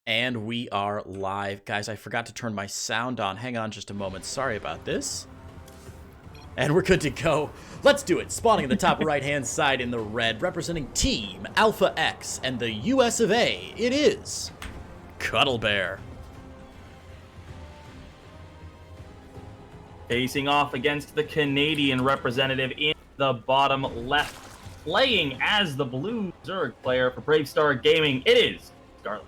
And we are live. Guys, I forgot to turn my sound on. Hang on just a moment. Sorry about this. And we're good to go. Let's do it. Spawning in the top right-hand side in the red, representing Team Alpha X and the US of A, it is Cuddlebear. Facing off against the Canadian representative in the bottom left, playing as the blue Zerg player for Bravestar Gaming, it is Scarlett.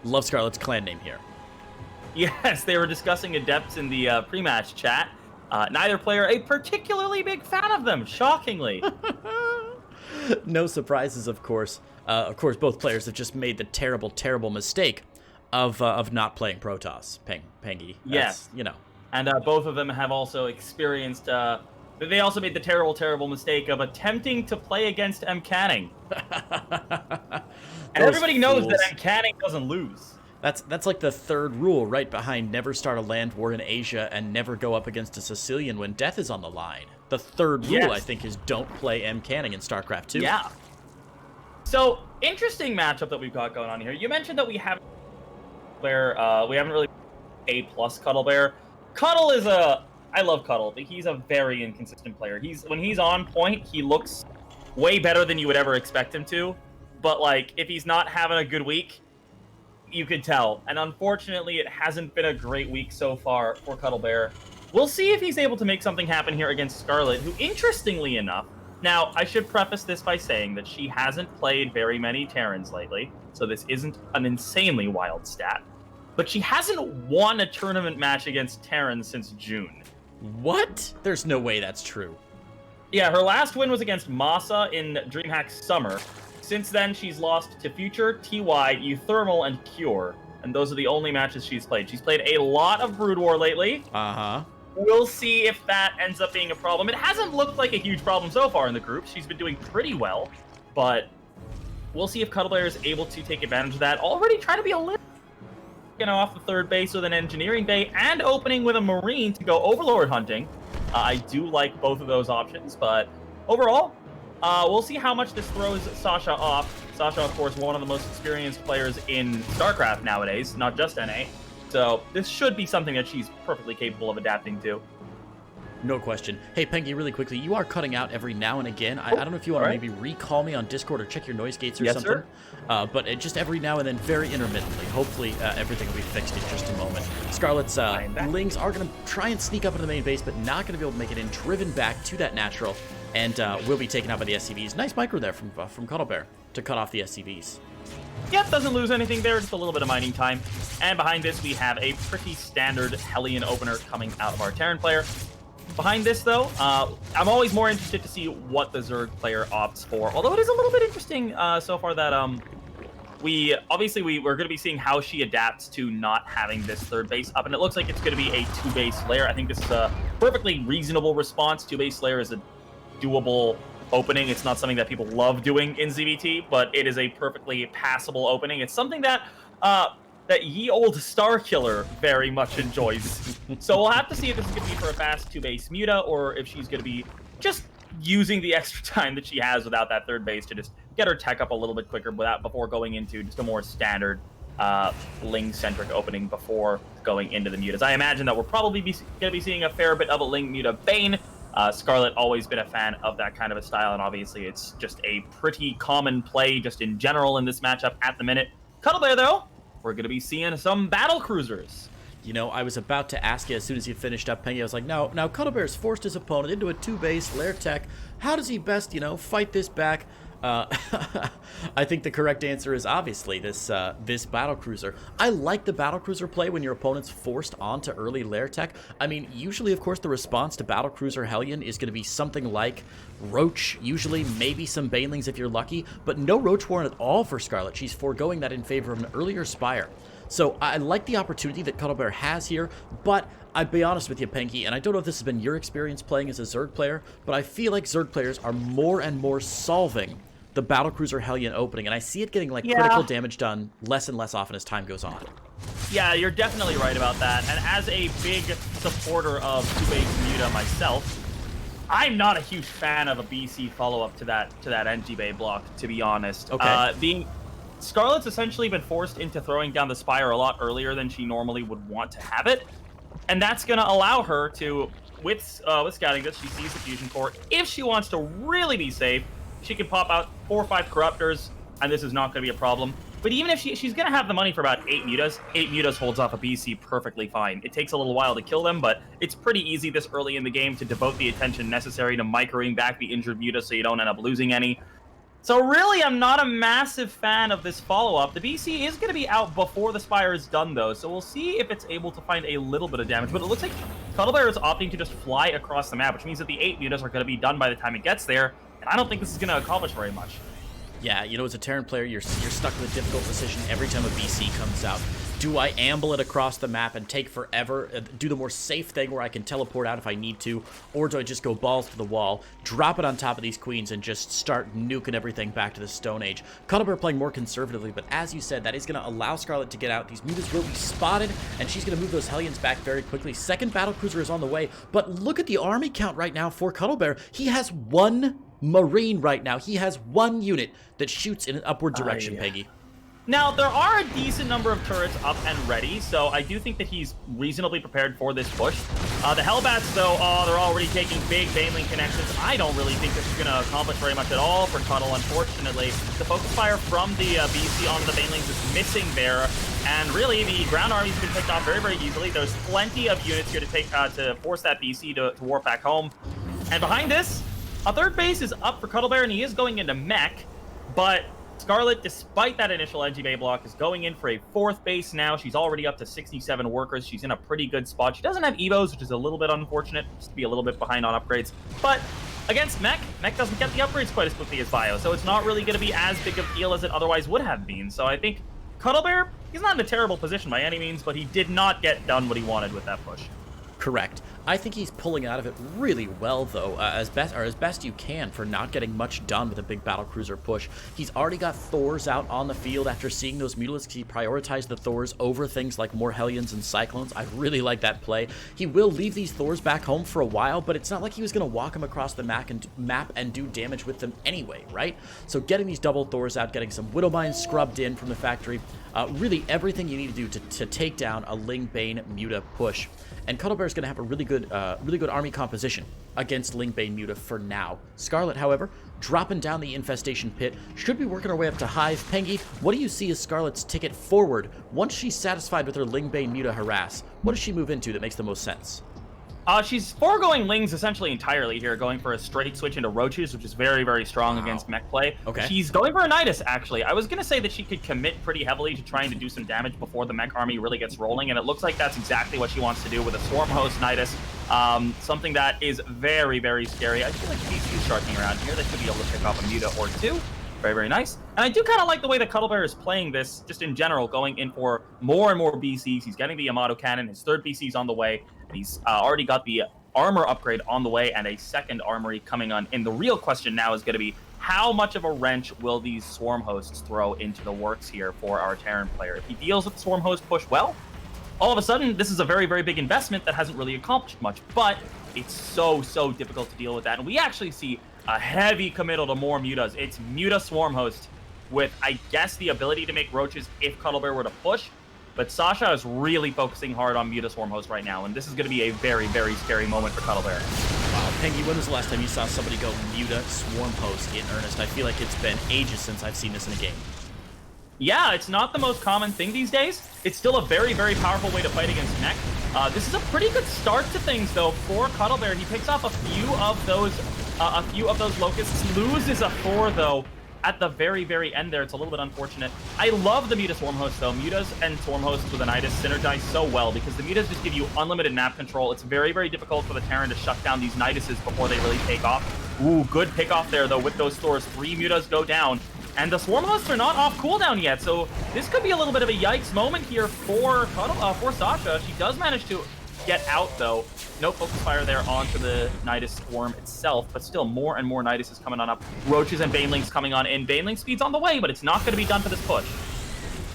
Love Scarlett's clan name here. Yes, they were discussing adepts in the pre-match chat. Neither player a particularly big fan of them, shockingly. No surprises, of course. Both players have just made the terrible, terrible mistake of not playing Protoss. Pengy. Yes. You know. And both of them have also experienced... they also made the terrible, terrible mistake of attempting to play against M. Canning. And everybody knows that M. Canning doesn't lose. That's like the third rule, right behind never start a land war in Asia and never go up against a Sicilian when death is on the line. The third rule, I think, is don't play M. Canning in StarCraft 2. Yeah. So, interesting matchup that we've got going on here. You mentioned that we haven't really A+ Cuddlebear. Cuddle is I love Cuddle, but he's a very inconsistent player. When he's on point, he looks way better than you would ever expect him to. But, like, if he's not having a good week, you could tell. And unfortunately, it hasn't been a great week so far for Cuddlebear. We'll see if he's able to make something happen here against Scarlett, who, interestingly enough... Now, I should preface this by saying that she hasn't played very many Terrans lately, so this isn't an insanely wild stat. But she hasn't won a tournament match against Terrans since June. What? There's no way that's true. Yeah, her last win was against Masa in DreamHack Summer. Since then, she's lost to Future, TY, Euthermal, and Cure. And those are the only matches she's played. She's played a lot of Brood War lately. Uh-huh. We'll see if that ends up being a problem. It hasn't looked like a huge problem so far in the group. She's been doing pretty well. But we'll see if Cuddlebear is able to take advantage of that. Already trying to be a little... off the third base with an engineering bay and opening with a marine to go overlord hunting. I do like both of those options, but overall, we'll see how much this throws Sasha off. Sasha, of course, one of the most experienced players in StarCraft nowadays, not just NA. So this should be something that she's perfectly capable of adapting to. No question. Hey, Pengy, really quickly, you are cutting out every now and again. I don't know if you want to maybe recall me on Discord or check your noise gates or something. Sir. But just every now and then, very intermittently. Hopefully, everything will be fixed in just a moment. Scarlett's Lings are going to try and sneak up into the main base, but not going to be able to make it in. Driven back to that natural, and will be taken out by the SCVs. Nice micro there from Cuddlebear to cut off the SCVs. Yep, doesn't lose anything there, just a little bit of mining time. And behind this, we have a pretty standard Hellion opener coming out of our Terran player. Behind this, though, I'm always more interested to see what the Zerg player opts for. Although it is a little bit interesting so far that we're going to be seeing how she adapts to not having this third base up. And it looks like it's going to be a two-base layer. I think this is a perfectly reasonable response. Two-base layer is a doable opening. It's not something that people love doing in ZVT, but it is a perfectly passable opening. It's something that that ye old Starkiller very much enjoys. So we'll have to see if this is going to be for a fast two-base Muta, or if she's going to be just using the extra time that she has without that third base to just get her tech up a little bit quicker before going into just a more standard Ling-centric opening before going into the Mutas. I imagine that we're probably going to be seeing a fair bit of a Ling Muta Bane. Scarlett always been a fan of that kind of a style, and obviously it's just a pretty common play just in general in this matchup at the minute. Cuddlebear, though, we're going to be seeing some battle cruisers. You know, I was about to ask you as soon as you finished up, Pengy. I was like, now Cuddlebear's forced his opponent into a two-base lair tech. How does he best, fight this back? I think the correct answer is obviously this battlecruiser. I like the battlecruiser play when your opponent's forced onto early lair tech. I mean, usually, of course, the response to battlecruiser Hellion is going to be something like Roach, usually maybe some Banelings if you're lucky, but no Roach Warren at all for Scarlett. She's foregoing that in favor of an earlier Spire. So I like the opportunity that Cuddlebear has here, but I'll be honest with you, Pengy, and I don't know if this has been your experience playing as a Zerg player, but I feel like Zerg players are more and more solving the battlecruiser Hellion opening, and I see it getting critical damage done less and less often as time goes on. Yeah, you're definitely right about that. And as a big supporter of two-base Muta myself, I'm not a huge fan of a BC follow-up to that NG Bay block, to be honest. Okay. Scarlett's essentially been forced into throwing down the Spire a lot earlier than she normally would want to have it. And that's going to allow her to, with scouting this, she sees the Fusion Core. If she wants to really be safe, she can pop out 4 or 5 Corruptors, and this is not going to be a problem. But even if she's going to have the money for about 8 mutas, 8 mutas holds off a BC perfectly fine. It takes a little while to kill them, but it's pretty easy this early in the game to devote the attention necessary to microing back the injured muta so you don't end up losing any. So really, I'm not a massive fan of this follow-up. The BC is going to be out before the Spire is done, though, so we'll see if it's able to find a little bit of damage. But it looks like Cuddlebear is opting to just fly across the map, which means that the 8 mutas are going to be done by the time it gets there, and I don't think this is going to accomplish very much. Yeah, you know, as a Terran player, you're stuck with a difficult decision every time a BC comes out. Do I amble it across the map and take forever, do the more safe thing where I can teleport out if I need to, or do I just go balls to the wall, drop it on top of these queens, and just start nuking everything back to the Stone Age? Cuddlebear playing more conservatively, but as you said, that is going to allow Scarlett to get out. These mutas will be spotted, and she's going to move those Hellions back very quickly. Second battlecruiser is on the way, but look at the army count right now for Cuddlebear. He has 1 Marine right now. He has 1 unit that shoots in an upward direction, Peggy. Now, there are a decent number of turrets up and ready, so I do think that he's reasonably prepared for this push. The Hellbats, though, they're already taking big Baneling connections. I don't really think this is going to accomplish very much at all for Cuddle, unfortunately. The focus fire from the BC onto the Banelings is missing there, and really, the ground army's been picked off very, very easily. There's plenty of units here to take to force that BC to warp back home. And behind this, a 3rd base is up for Cuddlebear, and he is going into mech, but Scarlett, despite that initial NGBA block, is going in for a 4th base now. She's already up to 67 workers. She's in a pretty good spot. She doesn't have Evos, which is a little bit unfortunate, just to be a little bit behind on upgrades. But against Mech doesn't get the upgrades quite as quickly as Bio, so it's not really going to be as big of a deal as it otherwise would have been. So I think Cuddlebear, he's not in a terrible position by any means, but he did not get done what he wanted with that push. Correct. I think he's pulling out of it really well, though, as best you can for not getting much done with a big battlecruiser push. He's already got Thors out on the field after seeing those Mutalisks. He prioritized the Thors over things like more Hellions and Cyclones. I really like that play. He will leave these Thors back home for a while, but it's not like he was going to walk them across the map and do damage with them anyway, right? So getting these double Thors out, getting some Widowmines scrubbed in from the factory, really everything you need to do to take down a Ling Bane Muta push. And Cuddlebear is going to have a really good army composition against Ling Bane Muta for now. Scarlett, however, dropping down the Infestation Pit, should be working her way up to Hive. Pengy, what do you see as Scarlett's ticket forward once she's satisfied with her Ling Bane Muta harass? What does she move into that makes the most sense? She's foregoing Lings essentially entirely here, going for a straight switch into Roaches, which is very, very strong against mech play. Okay. She's going for a Nidus, actually. I was going to say that she could commit pretty heavily to trying to do some damage before the mech army really gets rolling, and it looks like that's exactly what she wants to do with a Swarm Host Nidus. Something that is very, very scary. I feel like BC is sharking around here. They should be able to pick off a Muta or 2. Very, very nice. And I do kind of like the way that Cuddlebear is playing this, just in general, going in for more and more BCs. He's getting the Yamato Cannon. His 3rd BC is on the way. And he's already got the armor upgrade on the way and a 2nd armory coming on. And the real question now is going to be, how much of a wrench will these Swarm Hosts throw into the works here for our Terran player? If he deals with the Swarm Host push well, all of a sudden, this is a very, very big investment that hasn't really accomplished much. But it's so, so difficult to deal with that. And we actually see a heavy committal to more Mutas. It's Muta Swarm Host with, I guess, the ability to make Roaches if Cuddlebear were to push. But Sasha is really focusing hard on Muta Swarm Host right now, and this is going to be a very, very scary moment for Cuddlebear. Wow, Pengy, when was the last time you saw somebody go Muta Swarm Host in earnest? I feel like it's been ages since I've seen this in a game. Yeah, it's not the most common thing these days. It's still a very, very powerful way to fight against mech. This is a pretty good start to things, though, for Cuddlebear. He picks off a few of those locusts. He loses a 4, though, at the very, very end there. It's a little bit unfortunate. I love the Muta Swarm Host, though. Mutas and Swarm Hosts with a Nidus synergize so well because the Mutas just give you unlimited map control. It's very, very difficult for the Terran to shut down these Niduses before they really take off. Ooh, good pick off there, though, with those Thors. 3 Mutas go down. And the Swarm Hosts are not off cooldown yet, so this could be a little bit of a yikes moment here for Sasha. She does manage to get out, though. No focus fire there onto the Nidus Swarm itself, but still more and more Nidus is coming on up. Roaches and Banelings coming on in. Baneling speed's on the way, but it's not going to be done for this push.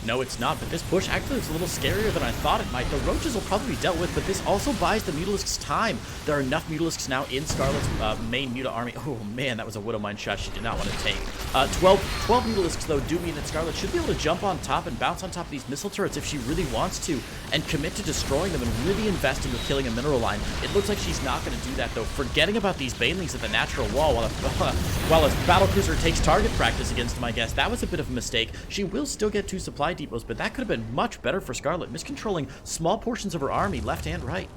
No, it's not, but this push actually is a little scarier than I thought it might. The roaches will probably be dealt with, but this also buys the Mutalisks time. There are enough Mutalisks now in Scarlett's main Muta army. Oh man, that was a Widowmine shot she did not want to take. 12 Mutalisks, though, do mean that Scarlett should be able to jump on top and bounce on top of these missile turrets if she really wants to, and commit to destroying them and really invest into killing a mineral line. It looks like she's not going to do that, though, forgetting about these Banelings at the natural wall while a battlecruiser takes target practice against them, I guess. That was a bit of a mistake. She will still get 2 supply depots, but that could have been much better for Scarlett, miscontrolling small portions of her army, left and right.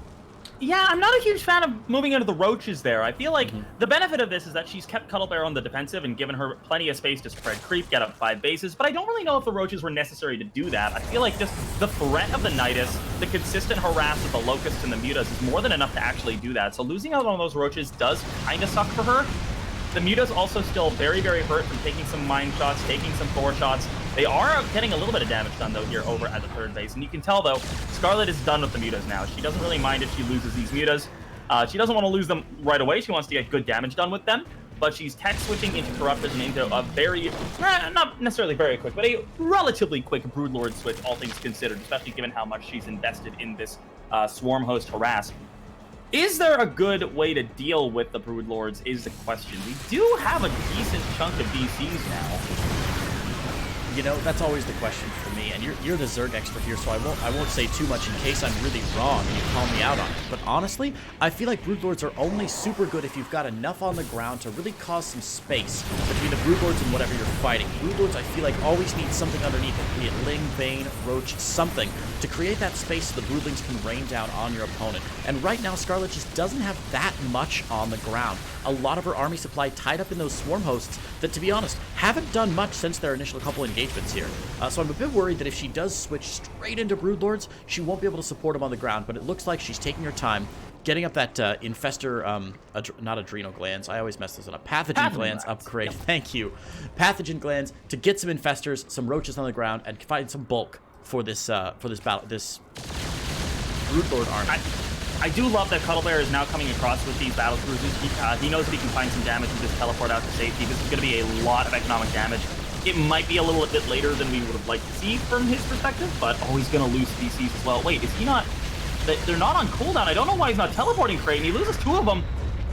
Yeah, I'm not a huge fan of moving into the roaches there. I feel like the benefit of this is that she's kept Cuddlebear on the defensive and given her plenty of space to spread creep, get up 5 bases, but I don't really know if the roaches were necessary to do that. I feel like just the threat of the Nidus, the consistent harass of the Locusts and the Mutas is more than enough to actually do that. So losing out on those roaches does kind of suck for her. The Mutas also still very, very hurt from taking some mine shots, taking some Thor shots. They are getting a little bit of damage done, though, here over at the 3rd base. And you can tell, though, Scarlett is done with the Mutas now. She doesn't really mind if she loses these Mutas. She doesn't want to lose them right away. She wants to get good damage done with them. But she's tech switching into Corruptors and into a very, not necessarily very quick, but a relatively quick Broodlord switch, all things considered, especially given how much she's invested in this Swarm Host harass. Is there a good way to deal with the Broodlords is the question. We do have a decent chunk of DCs now. You know, that's always the question for me, and you're the Zerg expert here, so I won't say too much in case I'm really wrong and you call me out on it. But honestly, I feel like Broodlords are only super good if you've got enough on the ground to really cause some space between the Broodlords and whatever you're fighting. Broodlords, I feel like, always need something underneath it, be it Ling, Bane, Roach, something, to create that space so the Broodlings can rain down on your opponent. And right now, Scarlett just doesn't have that much on the ground. A lot of her army supply tied up in those Swarm Hosts that, to be honest, haven't done much since their initial couple engagements here. So I'm a bit worried that if she does switch straight into Broodlords, she won't be able to support them on the ground, but it looks like she's taking her time, getting up that Infestor, not Adrenal Glands, I always mess this up, Pathogen Glands upgrade, yep. Thank you. Pathogen Glands to get some Infestors, some Roaches on the ground, and find some bulk for this battle, this Broodlord army. I do love that Cuddlebear is now coming across with these battle cruisers. He knows that he can find some damage and just teleport out to safety. This is going to be a lot of economic damage. It might be a little bit later than we would have liked to see from his perspective, but he's going to lose DCs as well. Wait, is he not? They're not on cooldown. I don't know why he's not teleporting Kraten. He loses 2 of them.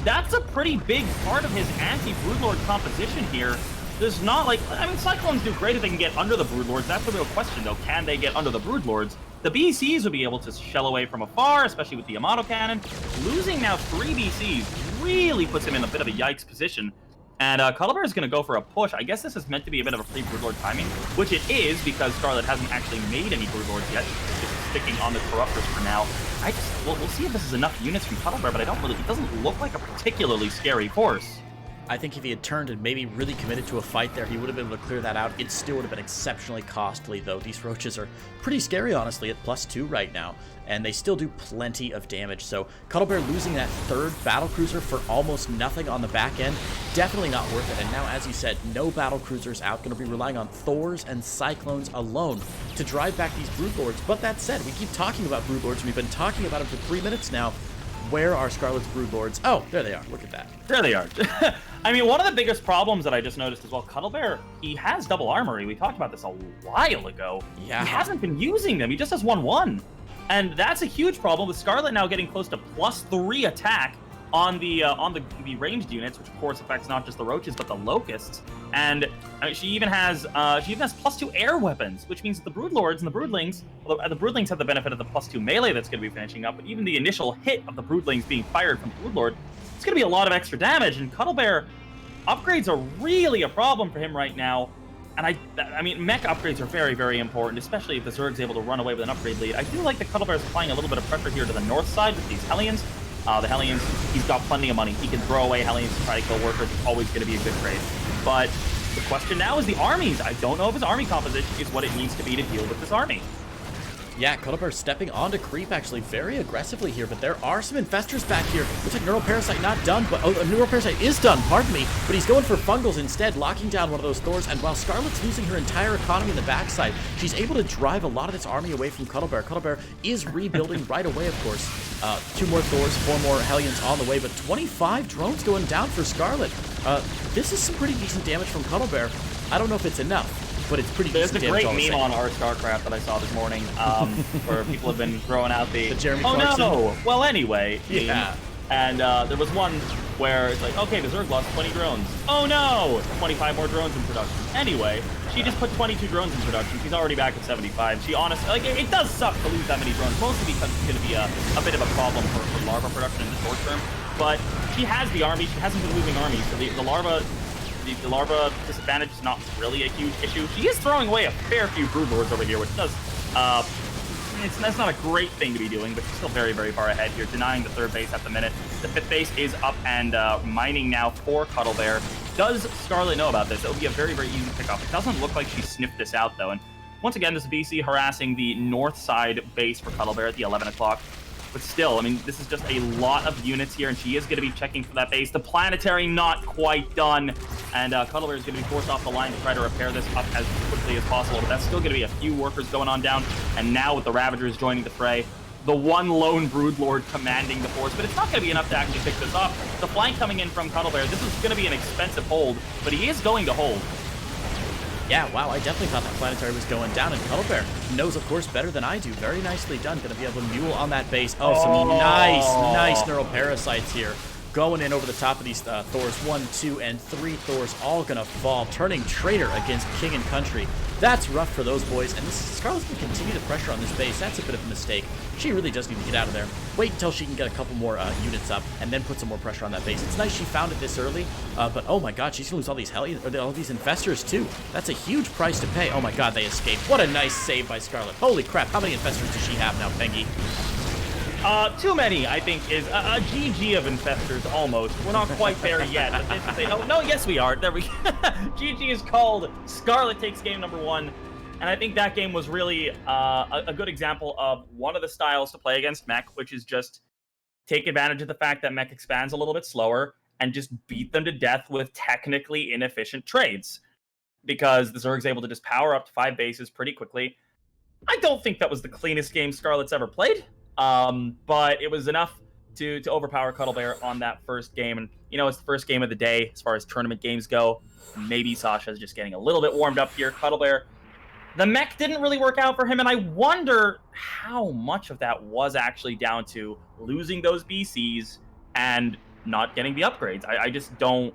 That's a pretty big part of his anti-Broodlord composition here. There's not like, I mean, Cyclones do great if they can get under the Broodlords. That's the real question, though. Can they get under the Broodlords? The BCs would be able to shell away from afar, especially with the Yamato Cannon. Losing now 3 BCs really puts him in a bit of a yikes position. And Cuddlebear is going to go for a push. I guess this is meant to be a bit of a free Broodlord timing, which it is because Scarlett hasn't actually made any Broodlords yet. She's just sticking on the Corruptors for now. We'll see if this is enough units from Cuddlebear, but it doesn't look like a particularly scary force. I think if he had turned and maybe really committed to a fight there, he would have been able to clear that out. It still would have been exceptionally costly, though. These roaches are pretty scary, honestly, at +2 right now, and they still do plenty of damage. So Cuddlebear losing that 3rd battlecruiser for almost nothing on the back end, definitely not worth it. And now, as you said, no battlecruisers out, going to be relying on Thors and Cyclones alone to drive back these Broodlords. But that said, we keep talking about Broodlords. We've been talking about them for 3 minutes now. Where are Scarlett's Broodlords? Oh, there they are. Look at that. There they are. I mean, one of the biggest problems that I just noticed as well, Cuddlebear, he has double armory. We talked about this a while ago. Yeah. He hasn't been using them. He just has 1/1. And that's a huge problem with Scarlett now getting close to +3 attack on the ranged units, which of course affects not just the roaches but the locusts. And I mean, she even has +2 air weapons, which means that the Broodlords and the Broodlings, although the Broodlings have the benefit of the +2 melee that's going to be finishing up, but even the initial hit of the Broodlings being fired from Broodlord, it's going to be a lot of extra damage. And Cuddlebear, upgrades are really a problem for him right now. And I mean, mech upgrades are very, very important, especially if the Zerg's able to run away with an upgrade lead. I do like that Cuddlebear's applying a little bit of pressure here to the north side with these Hellions. The Hellions, he's got plenty of money. He can throw away Hellions to try to kill workers. It's always going to be a good trade. But the question now is the armies. I don't know if his army composition is what it needs to be to deal with this army. Yeah, Cuddlebear stepping onto creep actually very aggressively here, but there are some infestors back here. Looks like Neural Parasite not done, but Neural Parasite is done, pardon me, but he's going for Fungals instead, locking down one of those Thors, and while Scarlett's losing her entire economy in the backside, she's able to drive a lot of this army away from Cuddlebear. Cuddlebear is rebuilding right away, of course. 2 more Thors, 4 more Hellions on the way, but 25 drones going down for Scarlett. This is some pretty decent damage from Cuddlebear. I don't know if it's enough. but it's pretty There's decent a great damage meme on our StarCraft that I saw this morning, where people have been throwing out the Jeremy oh Clarkson? no, well anyway meme. Yeah. And there was one where it's like, okay, the Zerg lost 20 drones. Oh no, 25 more drones in production. Anyway, she just put 22 drones in production. She's already back at 75. She honestly, like, it does suck to lose that many drones, mostly because it's going to be a bit of a problem for larva production in the short term. But she has the army. She hasn't been losing armies, so the larva disadvantage is not really a huge issue. She is throwing away a fair few broodlords over here, which does that's not a great thing to be doing, but she's still very, very far ahead here, denying the third base at the minute. The fifth base is up and mining now for Cuddlebear. Does Scarlett know about this? It'll be a very, very easy pickup. It doesn't look like she sniffed this out, though. And once again, this BC harassing the north side base for Cuddlebear at the 11 o'clock. But still, I mean, this is just a lot of units here, and she is going to be checking for that base. The planetary not quite done, and Cuddlebear is going to be forced off the line to try to repair this up as quickly as possible. But that's still going to be a few workers going on down. And now with the Ravagers joining the fray, the one lone Broodlord commanding the force, but it's not going to be enough to actually pick this up. The flank coming in from Cuddlebear, this is going to be an expensive hold, but he is going to hold. Yeah, wow, I definitely thought that planetary was going down, and Cuddlebear knows, of course, better than I do. Very nicely done. Going to be able to mule on that base. Oh, some nice neuroparasites here. Going in over the top of these Thors. 1, 2, and 3 Thors all going to fall, turning traitor against King and Country. That's rough for those boys, and Scarlett's going to continue the pressure on this base. That's a bit of a mistake. She really does need to get out of there. Wait until she can get a couple more units up, and then put some more pressure on that base. It's nice she found it this early, but oh my god, she's going to lose all these infestors too. That's a huge price to pay. Oh my god, they escaped. What a nice save by Scarlett. Holy crap, how many infestors does she have now, Pengy? Too many, I think, is a GG of infestors, almost. We're not quite there yet. But they should say, oh, no, yes, we are. There we go. GG is called. Scarlett takes game number 1. And I think that game was really a good example of one of the styles to play against Mech, which is just take advantage of the fact that Mech expands a little bit slower and just beat them to death with technically inefficient trades. Because the Zerg's able to just power up to 5 bases pretty quickly. I don't think that was the cleanest game Scarlett's ever played. But it was enough to overpower Cuddlebear on that first game. And, you know, it's the first game of the day as far as tournament games go. Maybe Sasha's just getting a little bit warmed up here. Cuddlebear, the mech didn't really work out for him. And I wonder how much of that was actually down to losing those BCs and not getting the upgrades. I just don't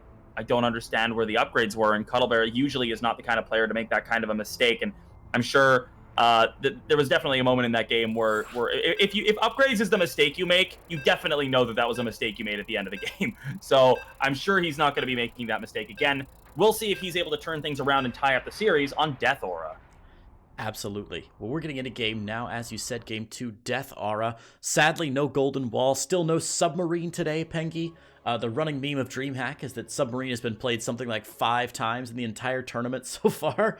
understand where the upgrades were. And Cuddlebear usually is not the kind of player to make that kind of a mistake. And I'm sure there was definitely a moment in that game where if upgrades is the mistake you make, you definitely know that was a mistake you made at the end of the game. So I'm sure he's not going to be making that mistake again. We'll see if he's able to turn things around and tie up the series on Death Aura. Absolutely. Well, we're getting into game now. As you said, game 2, Death Aura. Sadly, no Golden Wall. Still no Submarine today, Pengy. The running meme of DreamHack is that Submarine has been played something like 5 times in the entire tournament so far.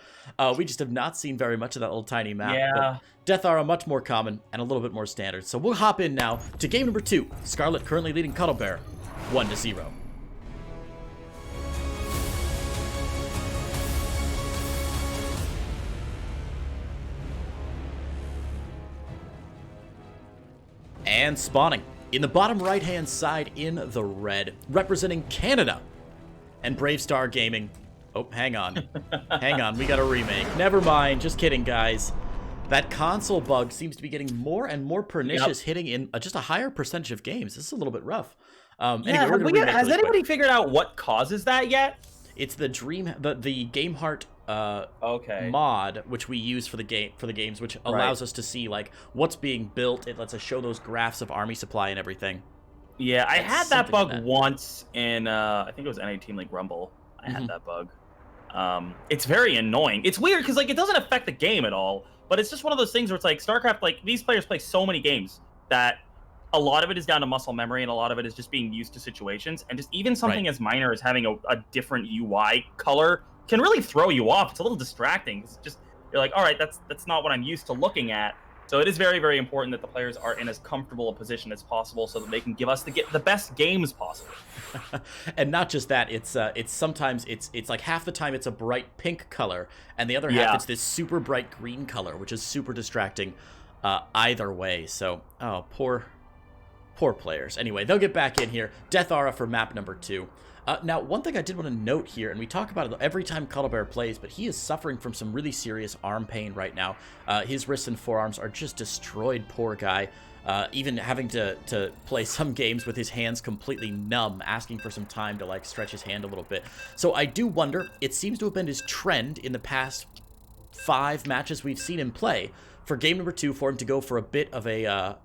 We just have not seen very much of that little tiny map. Yeah. But Death Aura, much more common and a little bit more standard. So we'll hop in now to game number 2. Scarlett currently leading Cuddlebear 1-0. And spawning in the bottom right-hand side in the red, representing Canada and Brave Star Gaming. Oh, hang on. Hang on, we got a remake. Never mind, just kidding, guys. That console bug seems to be getting more and more pernicious, hitting in just a higher percentage of games. This is a little bit rough. Anyway, has anybody figured out what causes that yet? It's the the GameHeart mod, which we use for the games, which allows us to see like what's being built. It lets us show those graphs of army supply and everything. Yeah, I had that bug once in I think it was NA Team League Rumble. I had that bug. It's very annoying. It's weird because like it doesn't affect the game at all, but it's just one of those things where it's like StarCraft, like these players play so many games that a lot of it is down to muscle memory and a lot of it is just being used to situations, and just even something as minor as having a different UI color can really throw you off. It's a little distracting. It's just, you're like, all right, that's not what I'm used to looking at. So it is very, very important that the players are in as comfortable a position as possible so that they can give us the best games possible. And not just that, it's sometimes it's like half the time it's a bright pink color, and the other half it's this super bright green color, which is super distracting either way. So, oh, poor players. Anyway, they'll get back in here. Death Aura for map number 2. Now, one thing I did want to note here, and we talk about it every time Cuddlebear plays, but he is suffering from some really serious arm pain right now. His wrists and forearms are just destroyed, poor guy. Even having to play some games with his hands completely numb, asking for some time to, like, stretch his hand a little bit. So I do wonder, it seems to have been his trend in the past 5 matches we've seen him play, for game number 2, for him to go for a bit of a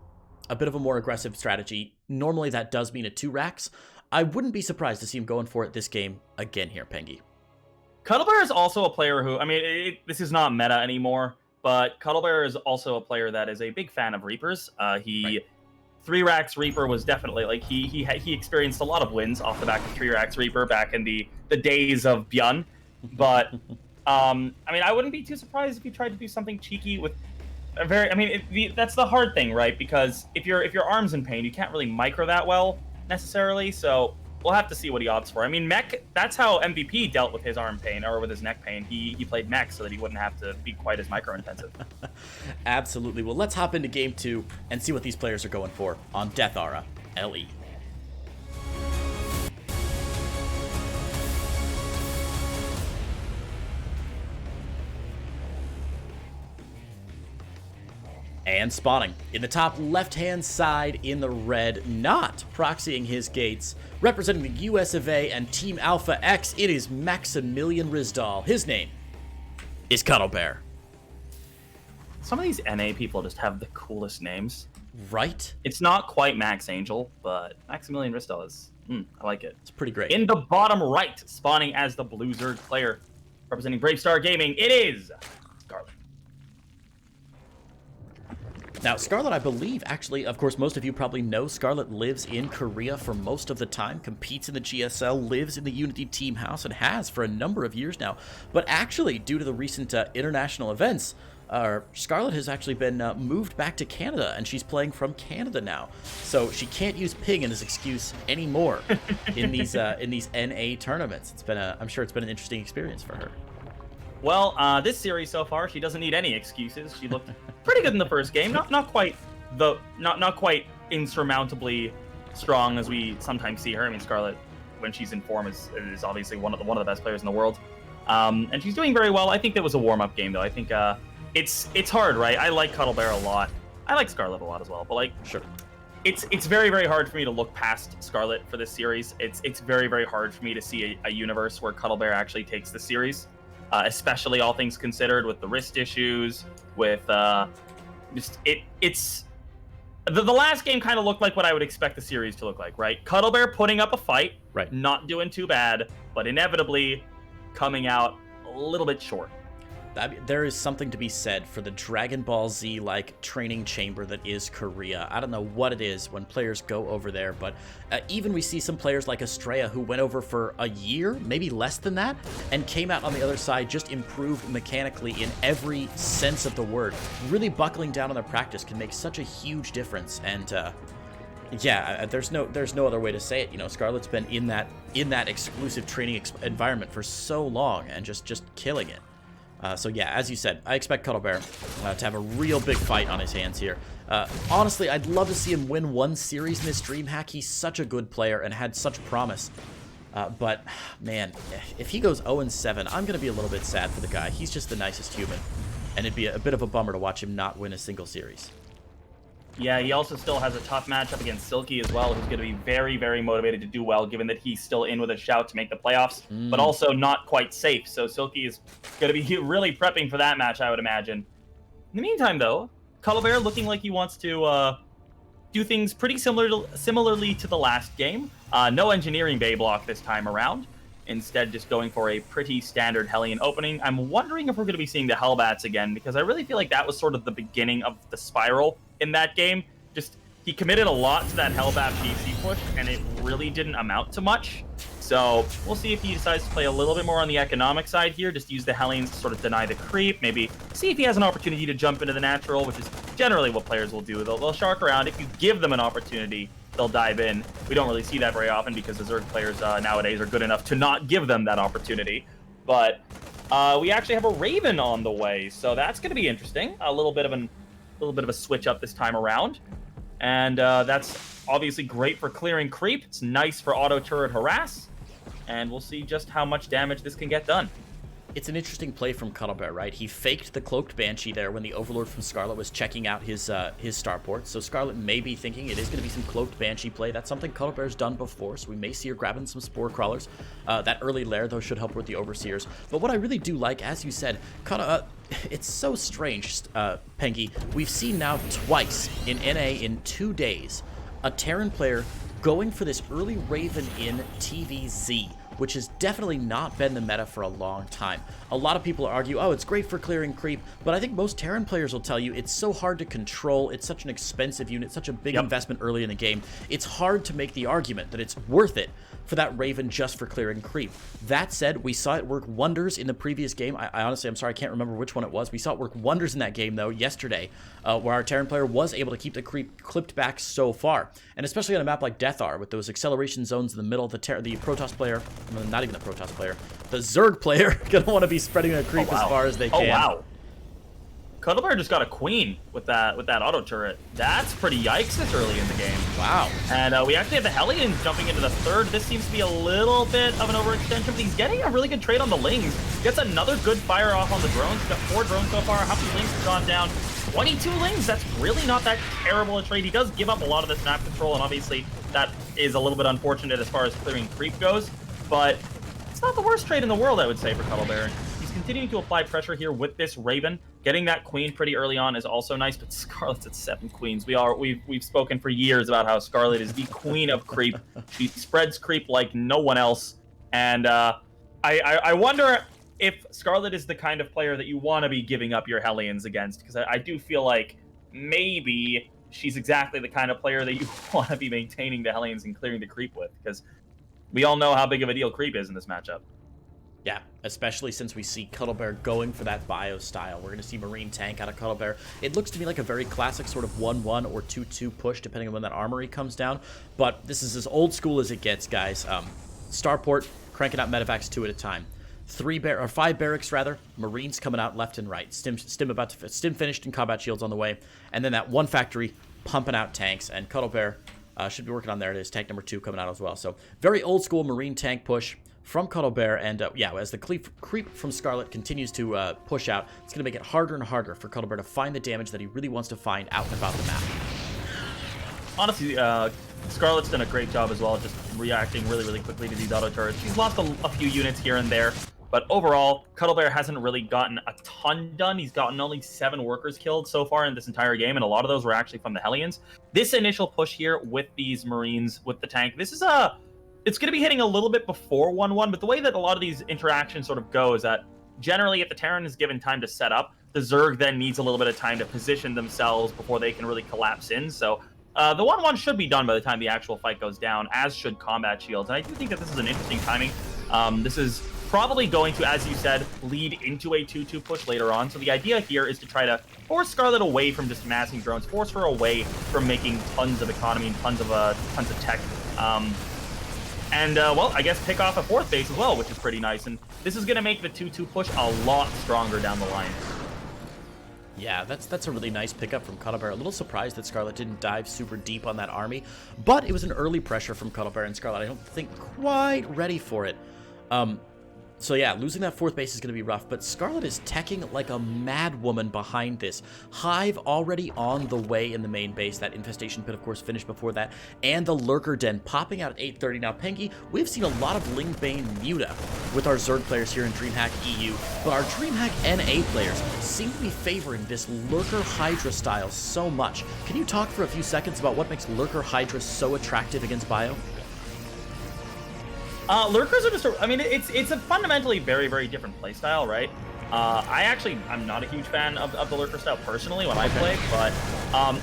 more aggressive strategy. Normally that does mean a 2 racks. I wouldn't be surprised to see him going for it this game again here, Pengy. Cuddlebear is also a player who, I mean, this is not meta anymore, but Cuddlebear is also a player that is a big fan of Reapers. Right. 3 racks Reaper was definitely, like, he experienced a lot of wins off the back of 3 racks Reaper back in the days of Bjorn. But, I mean, I wouldn't be too surprised if he tried to do something cheeky with a very, I mean, that's the hard thing, right? Because if your arm's in pain, you can't really micro that well necessarily, so we'll have to see what he opts for. I mean, mech, that's how MVP dealt with his arm pain, or with his neck pain. He played mech so that he wouldn't have to be quite as micro-intensive. Absolutely. Well, let's hop into game 2 and see what these players are going for on Death Aura LE. And spawning in the top left-hand side in the red, not proxying his gates, representing the US of A and Team Alpha X, it is Maximilian Rizdal. His name is Cuddlebear. Some of these NA people just have the coolest names. Right? It's not quite Max Angel, but Maximilian Rizdal is, I like it. It's pretty great. In the bottom right, spawning as the Blue Zerg player, representing Brave Star Gaming, it is Scarlett. Now, Scarlett, I believe, actually, of course, most of you probably know, Scarlett lives in Korea for most of the time, competes in the GSL, lives in the Unity team house, and has for a number of years now. But actually, due to the recent international events, Scarlett has actually been moved back to Canada, and she's playing from Canada now. So she can't use ping as excuse anymore in these NA tournaments. It's been I'm sure it's been an interesting experience for her. Well, this series so far, she doesn't need any excuses. She looked pretty good in the first game. Not quite insurmountably strong as we sometimes see her. I mean, Scarlett, when she's in form, is obviously one of the best players in the world. And she's doing very well. I think that was a warm-up game, though. I think it's hard, right? I like Cuddlebear a lot. I like Scarlett a lot as well. But, like, sure, it's very, very hard for me to look past Scarlett for this series. It's very, very hard for me to see a universe where Cuddlebear actually takes the series. Especially all things considered, with the wrist issues, with it's the last game kind of looked like what I would expect the series to look like, right? Cuddlebear putting up a fight, right, not doing too bad, but inevitably coming out a little bit short. There is something to be said for the Dragon Ball Z-like training chamber that is Korea. I don't know what it is when players go over there, but even we see some players like Estrella who went over for a year, maybe less than that, and came out on the other side just improved mechanically in every sense of the word. Really buckling down on their practice can make such a huge difference, and yeah, there's no other way to say it. You know, Scarlett's been in that exclusive training environment for so long and just killing it. So yeah, as you said, I expect Cuddlebear to have a real big fight on his hands here. Honestly, I'd love to see him win one series in this DreamHack. He's such a good player and had such promise. But, man, if he goes 0-7, I'm going to be a little bit sad for the guy. He's just the nicest human. And it'd be a bit of a bummer to watch him not win a single series. Yeah, he also still has a tough matchup against Silky as well, who's going to be very, very motivated to do well, given that he's still in with a shout to make the playoffs, but also not quite safe. So Silky is going to be really prepping for that match, I would imagine. In the meantime, though, Cuddlebear looking like he wants to do things pretty similarly to the last game. No engineering bay block this time around. Instead, just going for a pretty standard Hellion opening. I'm wondering if we're going to be seeing the Hellbats again, because I really feel like that was sort of the beginning of the spiral in that game. Just, he committed a lot to that Hellbat PC push, and it really didn't amount to much. So, we'll see if he decides to play a little bit more on the economic side here, just use the Hellions to sort of deny the creep, maybe see if he has an opportunity to jump into the natural, which is generally what players will do. They'll shark around. If you give them an opportunity, they'll dive in. We don't really see that very often because the Zerg players nowadays are good enough to not give them that opportunity. But we actually have a Raven on the way, so that's going to be interesting. A little bit of a switch up this time around, and that's obviously great for clearing creep. It's nice for auto turret harass. and we'll see just how much damage this can get done. It's an interesting play from Cuddlebear, right? He faked the Cloaked Banshee there when the Overlord from Scarlett was checking out his starport. So Scarlett may be thinking it is going to be some Cloaked Banshee play. That's something Cuddlebear's done before, so we may see her grabbing some Spore Crawlers. That early lair, though, should help with the Overseers. But what I really do like, as you said, it's so strange, Pengy. We've seen now twice in NA in 2 days a Terran player going for this early Raven in TVZ, which has definitely not been the meta for a long time. A lot of people argue, oh, it's great for clearing creep, but I think most Terran players will tell you it's so hard to control, it's such an expensive unit, such a big investment early in the game, it's hard to make the argument that it's worth it for that Raven just for clearing creep. That said, we saw it work wonders in the previous game. I honestly, I'm sorry, I can't remember which one it was. We saw it work wonders in that game, though, yesterday, where our Terran player was able to keep the creep clipped back so far. And especially on a map like Deathar, with those acceleration zones in the middle, the Protoss player, well, not even the Protoss player, the Zerg player, gonna want to be spreading the creep as far as they can. Oh, wow. Cuddlebear just got a queen with that auto turret. That's pretty yikes this early in the game. Wow. And we actually have the Hellions jumping into the third. This seems to be a little bit of an overextension, but he's getting a really good trade on the Lings. Gets another good fire off on the drones. He's got 4 drones so far. How many Lings have gone down? 22 Lings. That's really not that terrible a trade. He does give up a lot of this map control, and obviously that is a little bit unfortunate as far as clearing creep goes, but it's not the worst trade in the world, I would say, for Cuddlebear. He's continuing to apply pressure here with this Raven. Getting that queen pretty early on is also nice, but Scarlett's at 7 queens. We've spoken for years about how Scarlett is the queen of creep. She spreads creep like no one else, and I wonder if Scarlett is the kind of player that you want to be giving up your Hellions against, because I do feel like maybe she's exactly the kind of player that you want to be maintaining the Hellions and clearing the creep with, because we all know how big of a deal creep is in this matchup. Yeah, especially since we see Cuddlebear going for that bio style. We're going to see Marine Tank out of Cuddlebear. It looks to me like a very classic sort of 1-1 or 2-2 push, depending on when that armory comes down. But this is as old school as it gets, guys. Starport, cranking out medevacs 2 at a time. 5 barracks, rather. Marines coming out left and right. Stim finished and combat shields on the way. And then that 1 factory pumping out tanks. And Cuddlebear should be working on, there it is, tank number 2 coming out as well. So very old school Marine tank push from Cuddlebear, and yeah, as the creep from Scarlett continues to push out, it's going to make it harder and harder for Cuddlebear to find the damage that he really wants to find out and about the map. Honestly, Scarlett's done a great job as well, just reacting really, really quickly to these auto turrets. She's lost a few units here and there, but overall, Cuddlebear hasn't really gotten a ton done. He's gotten only 7 workers killed so far in this entire game, and a lot of those were actually from the Hellions. This initial push here with these Marines, with the tank, this is it's going to be hitting a little bit before 1-1, but the way that a lot of these interactions sort of go is that generally if the Terran is given time to set up, the Zerg then needs a little bit of time to position themselves before they can really collapse in. So the 1-1 should be done by the time the actual fight goes down, as should combat shields. And I do think that this is an interesting timing. This is probably going to, as you said, lead into a 2-2 push later on. So the idea here is to try to force Scarlett away from just massing drones, force her away from making tons of economy and tons of tech. Well, I guess pick off a 4th base as well, which is pretty nice. And this is going to make the 2-2 push a lot stronger down the line. Yeah, that's a really nice pickup from Cuddlebear. A little surprised that Scarlett didn't dive super deep on that army, but it was an early pressure from Cuddlebear, and Scarlett, I don't think, quite ready for it. So yeah, losing that 4th base is going to be rough, but Scarlett is teching like a mad woman behind this. Hive already on the way in the main base. That infestation pit, of course, finished before that. And the Lurker Den popping out at 8:30. Now, Pengy, we've seen a lot of Lingbane Muta with our Zerg players here in DreamHack EU, but our DreamHack NA players seem to be favoring this Lurker Hydra style so much. Can you talk for a few seconds about what makes Lurker Hydra so attractive against Bio? Lurkers are just, it's a fundamentally very, very different playstyle, right? I'm not a huge fan of the Lurker style personally when I play, but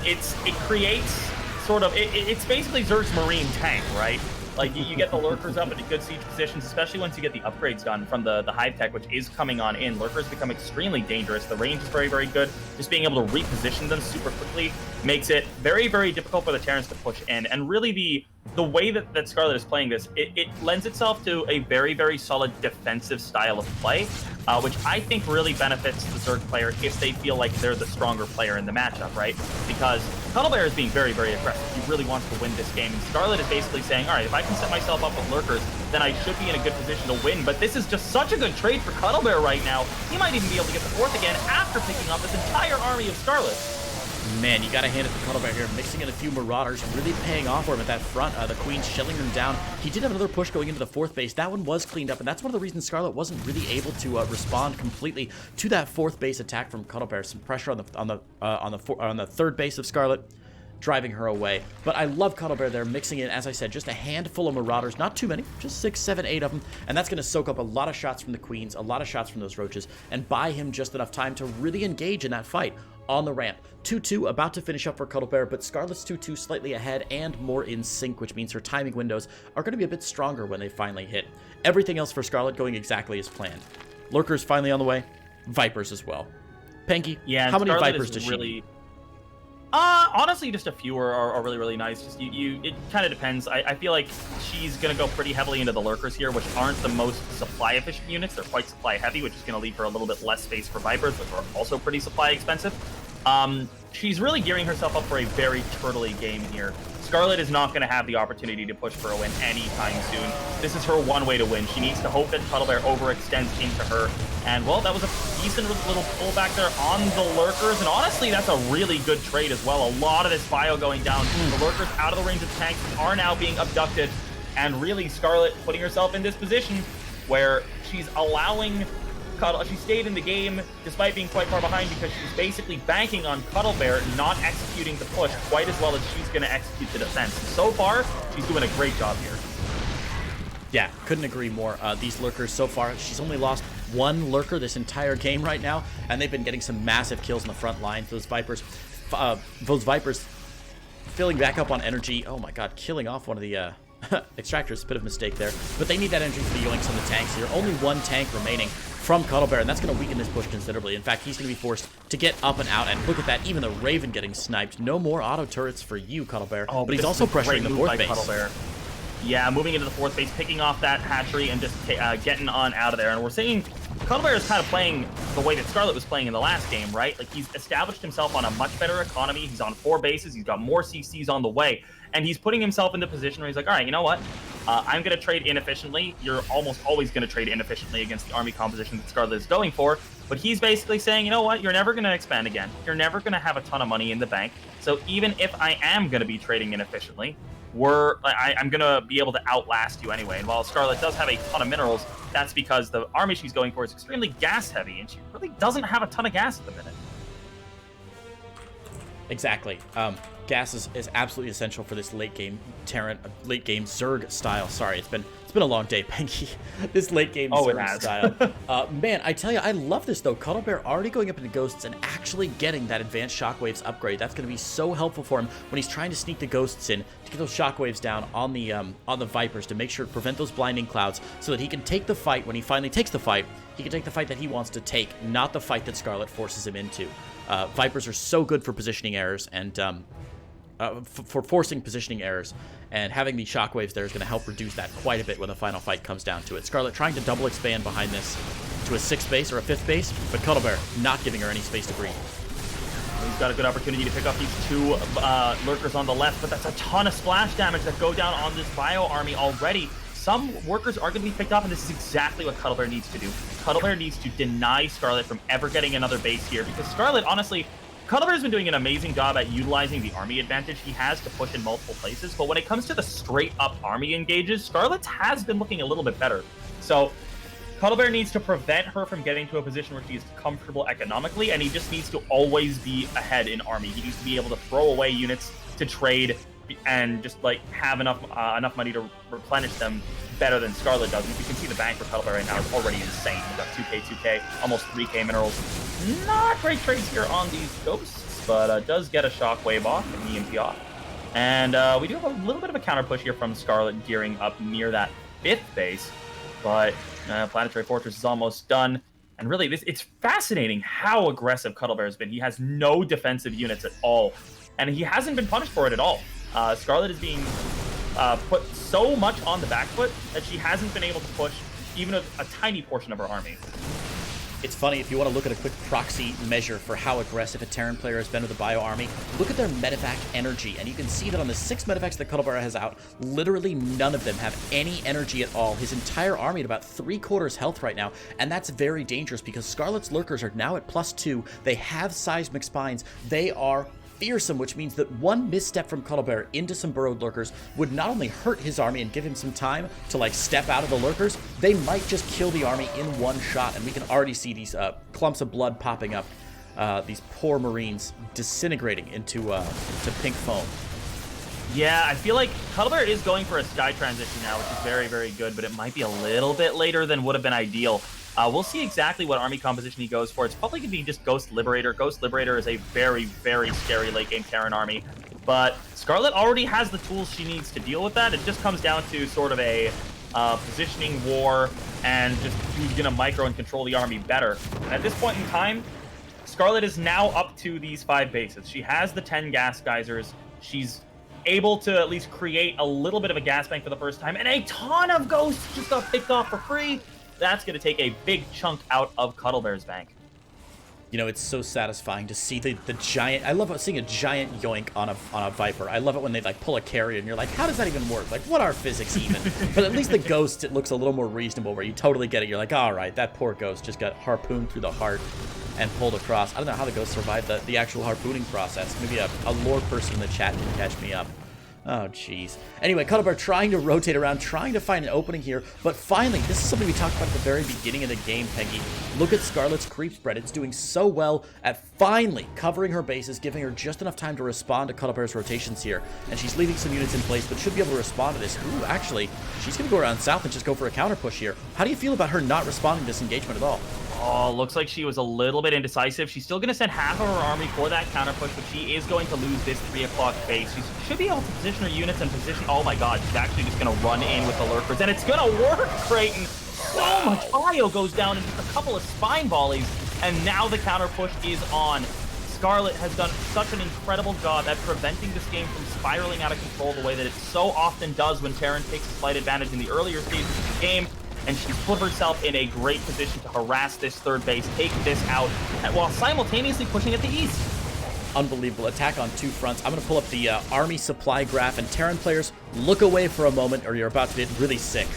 it creates sort of, it's basically Zerg's Marine tank, right? Like, you get the Lurkers up in good siege positions, especially once you get the upgrades done from the Hive tech, which is coming on in. Lurkers become extremely dangerous. The range is very, very good. Just being able to reposition them super quickly makes it very, very difficult for the Terrans to push in. And really, the way that Scarlett is playing this, it lends itself to a very, very solid defensive style of play. which I think really benefits the Zerg player if they feel like they're the stronger player in the matchup, right? Because Cuddlebear is being very, very aggressive. He really wants to win this game. And Scarlett is basically saying, all right, if I can set myself up with lurkers, then I should be in a good position to win. But this is just such a good trade for Cuddlebear right now. He might even be able to get the fourth again after picking up this entire army of Scarlet. Man, you gotta hand it to Cuddlebear here, mixing in a few Marauders, really paying off for him at that front. The Queen's shelling them down. He did have another push going into the fourth base. That one was cleaned up, and that's one of the reasons Scarlett wasn't really able to respond completely to that fourth base attack from Cuddlebear. Some pressure on the third base of Scarlett, driving her away. But I love Cuddlebear there, mixing in, as I said, just a handful of Marauders. Not too many, just 6, 7, 8 of them. And that's going to soak up a lot of shots from the Queens, a lot of shots from those Roaches, and buy him just enough time to really engage in that fight on the ramp. 2-2 about to finish up for Cuddlebear, but Scarlett's 2-2 slightly ahead and more in sync, which means her timing windows are going to be a bit stronger when they finally hit. Everything else for Scarlett going exactly as planned. Lurkers finally on the way. Vipers as well. Panky, yeah, how many Scarlett Vipers does she need? Honestly, just a few are really, really nice. Just it kind of depends. I feel like she's going to go pretty heavily into the lurkers here, which aren't the most supply-efficient units. They're quite supply-heavy, which is going to leave her a little bit less space for Vipers, which are also pretty supply-expensive. She's really gearing herself up for a very turtley game here. Scarlett is not going to have the opportunity to push for a win anytime soon. This is her one way to win. She needs to hope that Cuddlebear overextends into her. And, well, that was a decent little pullback there on the lurkers. And honestly, that's a really good trade as well. A lot of this bio going down. The lurkers out of the range of tanks are now being abducted. And really, Scarlett putting herself in this position where she's allowing she stayed in the game despite being quite far behind because she's basically banking on Cuddlebear not executing the push quite as well as she's going to execute the defense. So far, she's doing a great job here. Yeah, couldn't agree more. These lurkers so far, she's only lost one lurker this entire game right now, and they've been getting some massive kills in the front line. Those Vipers filling back up on energy. Oh my god, killing off one of the extractors, a bit of a mistake there. But they need that energy for the yoinks on the tanks here. Only one tank remaining from Cuddlebear, and that's going to weaken this push considerably. In fact, he's going to be forced to get up and out, and look at that, even the Raven getting sniped. No more auto turrets for you, Cuddlebear. Oh, but he's also pressuring the fourth base. Cuddlebear. Yeah, moving into the fourth base, picking off that hatchery and just getting on out of there. And we're seeing Cuddlebear is kind of playing the way that Scarlett was playing in the last game, right? Like, he's established himself on a much better economy. He's on 4 bases. He's got more CCs on the way. And he's putting himself in the position where he's like, all right, you know what? I'm going to trade inefficiently. You're almost always going to trade inefficiently against the army composition that Scarlett is going for. But he's basically saying, you know what? You're never going to expand again. You're never going to have a ton of money in the bank. So even if I am going to be trading inefficiently, I'm going to be able to outlast you anyway. And while Scarlett does have a ton of minerals, that's because the army she's going for is extremely gas heavy, and she really doesn't have a ton of gas at the minute. Exactly. Gas is absolutely essential for this late game Terran, late game Zerg style. Sorry, it's been a long day, Panky. This late game Zerg style. Man, I tell you, I love this though. Cuddlebear already going up into Ghosts and actually getting that advanced Shockwaves upgrade. That's going to be so helpful for him when he's trying to sneak the Ghosts in to get those Shockwaves down on the Vipers to make sure to prevent those blinding clouds, so that he can take the fight when he finally takes the fight. He can take the fight that he wants to take, not the fight that Scarlett forces him into. Vipers are so good for positioning errors and for forcing positioning errors, and having the shockwaves there is going to help reduce that quite a bit when the final fight comes down to it. Scarlett trying to double expand behind this to a 6th base or a 5th base, but Cuddlebear not giving her any space to breathe. He's got a good opportunity to pick up these 2 lurkers on the left, but that's a ton of splash damage that go down on this bio army already. Some workers are going to be picked up, and this is exactly what Cuddlebear needs to do. Cuddlebear needs to deny Scarlett from ever getting another base here, because Scarlett, honestly, Cuddlebear's been doing an amazing job at utilizing the army advantage he has to push in multiple places, but when it comes to the straight-up army engages, Scarlett has been looking a little bit better. So Cuddlebear needs to prevent her from getting to a position where she is comfortable economically, and he just needs to always be ahead in army. He needs to be able to throw away units to trade and just like have enough money to replenish them better than Scarlett does. And you can see the bank for Cuddlebear right now is already insane. We've got 2k, almost 3k minerals. Not great trades here on these Ghosts, but does get a Shockwave off and EMP off. And we do have a little bit of a counter push here from Scarlett gearing up near that 5th base, but Planetary Fortress is almost done. And really, it's fascinating how aggressive Cuddlebear has been. He has no defensive units at all, and he hasn't been punished for it at all. Scarlett is being put so much on the back foot that she hasn't been able to push even a tiny portion of her army. It's funny, if you want to look at a quick proxy measure for how aggressive a Terran player has been with the Bio Army, look at their medevac energy, and you can see that on the 6 medevacs that Cuddlebear has out, literally none of them have any energy at all. His entire army at about 3/4 health right now, and that's very dangerous because Scarlett's Lurkers are now at +2. They have seismic spines. They are fearsome, which means that one misstep from Cuddlebear into some burrowed Lurkers would not only hurt his army and give him some time to like step out of the Lurkers, they might just kill the army in one shot, and we can already see these clumps of blood popping up, these poor Marines disintegrating into to pink foam. Yeah, I feel like Cuddlebear is going for a sky transition now, which is very, very good, but it might be a little bit later than would have been ideal. We'll see exactly what army composition he goes for. It's probably going to be just Ghost Liberator. Ghost Liberator is a very, very scary late-game Terran army, but Scarlett already has the tools she needs to deal with that. It just comes down to sort of a positioning war and just who's going to micro and control the army better. And at this point in time, Scarlett is now up to these 5 bases. She has the 10 gas geysers. She's able to at least create a little bit of a gas bank for the first time, and a ton of ghosts just got picked off for free. That's going to take a big chunk out of Cuddlebear's bank. You know, it's so satisfying to see the giant. I love seeing a giant yoink on a Viper. I love it when they like pull a carrier and you're like, how does that even work? Like, what are physics even? But at least the ghost, it looks a little more reasonable where you totally get it. You're like, all right, that poor ghost just got harpooned through the heart and pulled across. I don't know how the ghost survived the actual harpooning process. Maybe a lore person in the chat can catch me up. Oh, jeez. Anyway, Cuddlebear trying to rotate around, trying to find an opening here, but finally, this is something we talked about at the very beginning of the game, Peggy. Look at Scarlett's creep spread. It's doing so well at finally covering her bases, giving her just enough time to respond to Cuddlebear's rotations here, and she's leaving some units in place, but should be able to respond to this. Ooh, actually, she's going to go around south and just go for a counter push here. How do you feel about her not responding to this engagement at all? Oh, looks like she was a little bit indecisive. She's still going to send half of her army for that counter push, but she is going to lose this 3 o'clock base. She should be able to position her units and position... Oh my god, she's actually just going to run in with the Lurkers, and it's going to work, Creighton! So much bio goes down in just a couple of spine volleys, and now the counter push is on. Scarlett has done such an incredible job at preventing this game from spiraling out of control the way that it so often does when Terran takes a slight advantage in the earlier stages of the game. And she's put herself in a great position to harass this 3rd base, take this out, while simultaneously pushing at the east. Unbelievable attack on 2 fronts. I'm going to pull up the army supply graph, and Terran players, look away for a moment or you're about to get really sick.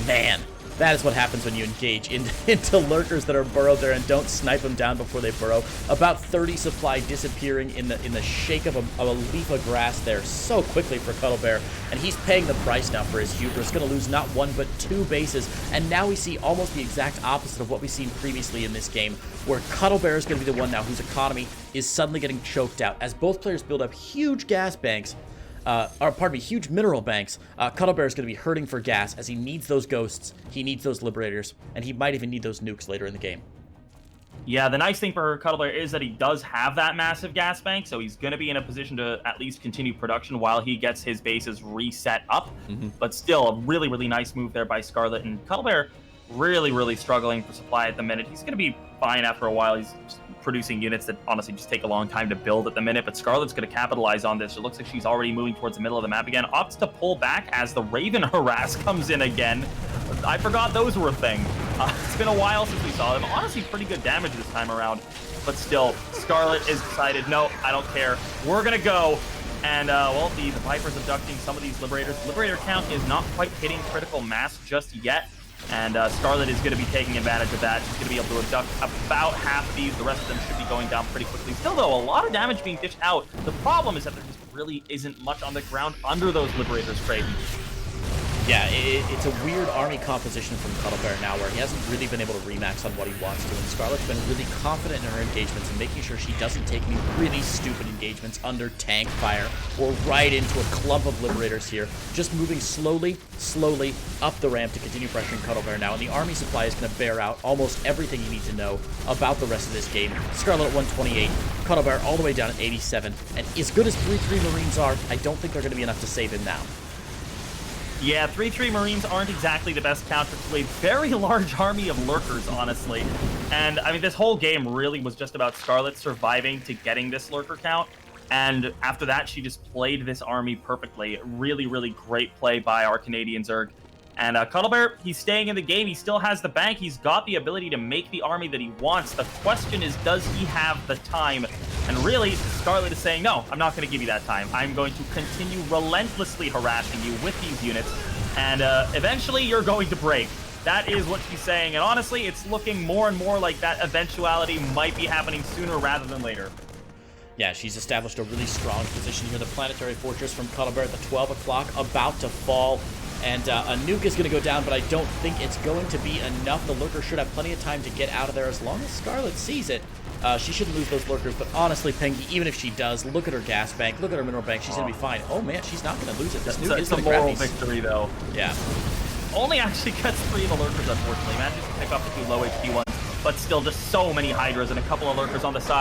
Man, that is what happens when you engage into Lurkers that are burrowed there and don't snipe them down before they burrow. About 30 supply disappearing in the shake of a leaf of grass there so quickly for Cuddlebear, and he's paying the price now for his hubris. Going to lose not 1 but 2 bases, and now we see almost the exact opposite of what we've seen previously in this game, where Cuddlebear is going to be the one now whose economy is suddenly getting choked out as both players build up huge gas banks. Huge mineral banks. Cuddlebear is going to be hurting for gas as he needs those ghosts, he needs those liberators, and he might even need those nukes later in the game. Yeah, the nice thing for Cuddlebear is that he does have that massive gas bank, so he's going to be in a position to at least continue production while he gets his bases reset up. But still, a really, really nice move there by Scarlett, and Cuddlebear really, really struggling for supply at the minute. He's going to be fine after a while. He's producing units that honestly just take a long time to build at the minute, but Scarlett's going to capitalize on this. It looks like she's already moving towards the middle of the map again, opts to pull back as the Raven harass comes in again. I forgot those were a thing. It's been a while since we saw them. Honestly, pretty good damage this time around, but still, Scarlett is decided, no, I don't care. We're going to go. And, well, the Viper's abducting some of these Liberators. Liberator count is not quite hitting critical mass just yet. And Scarlett is going to be taking advantage of that. She's going to be able to abduct about half of these. The rest of them should be going down pretty quickly. Still, though, a lot of damage being dished out. The problem is that there just really isn't much on the ground under those Liberators, Creighton. Yeah, it's a weird army composition from Cuddlebear now where he hasn't really been able to remax on what he wants to, and Scarlett's been really confident in her engagements and making sure she doesn't take any really stupid engagements under tank fire or right into a clump of Liberators here. Just moving slowly up the ramp to continue pressuring Cuddlebear now, and the army supply is going to bear out almost everything you need to know about the rest of this game. Scarlett at 128, Cuddlebear all the way down at 87, and as good as 3-3 Marines are, I don't think they're going to be enough to save him now. Yeah, 3-3 Marines aren't exactly the best counter to a very large army of Lurkers, honestly. And, I mean, this whole game really was just about Scarlett surviving to getting this Lurker count. And after that, she just played this army perfectly. Really, really great play by our Canadian Zerg. And Cuddlebear, he's staying in the game. He still has the bank. He's got the ability to make the army that he wants. The question is, does he have the time? And really, Scarlett is saying, no, I'm not going to give you that time. I'm going to continue relentlessly harassing you with these units. And eventually, you're going to break. That is what she's saying. And honestly, it's looking more and more like that eventuality might be happening sooner rather than later. Yeah, she's established a really strong position here. The planetary fortress from Cuddlebear at the 12 o'clock about to fall. And a nuke is going to go down, but I don't think it's going to be enough. The lurker should have plenty of time to get out of there as long as Scarlett sees it. She shouldn't lose those lurkers, but honestly, Pengy, even if she does, look at her gas bank, look at her mineral bank, she's going to be fine. Oh, man, she's not going to lose it. This nuke is going to grab these. It's a moral victory, though. Yeah. Only actually gets 3 of the lurkers, unfortunately. Manages to pick up a few low HP ones, but still just so many Hydras and a couple of lurkers on the side.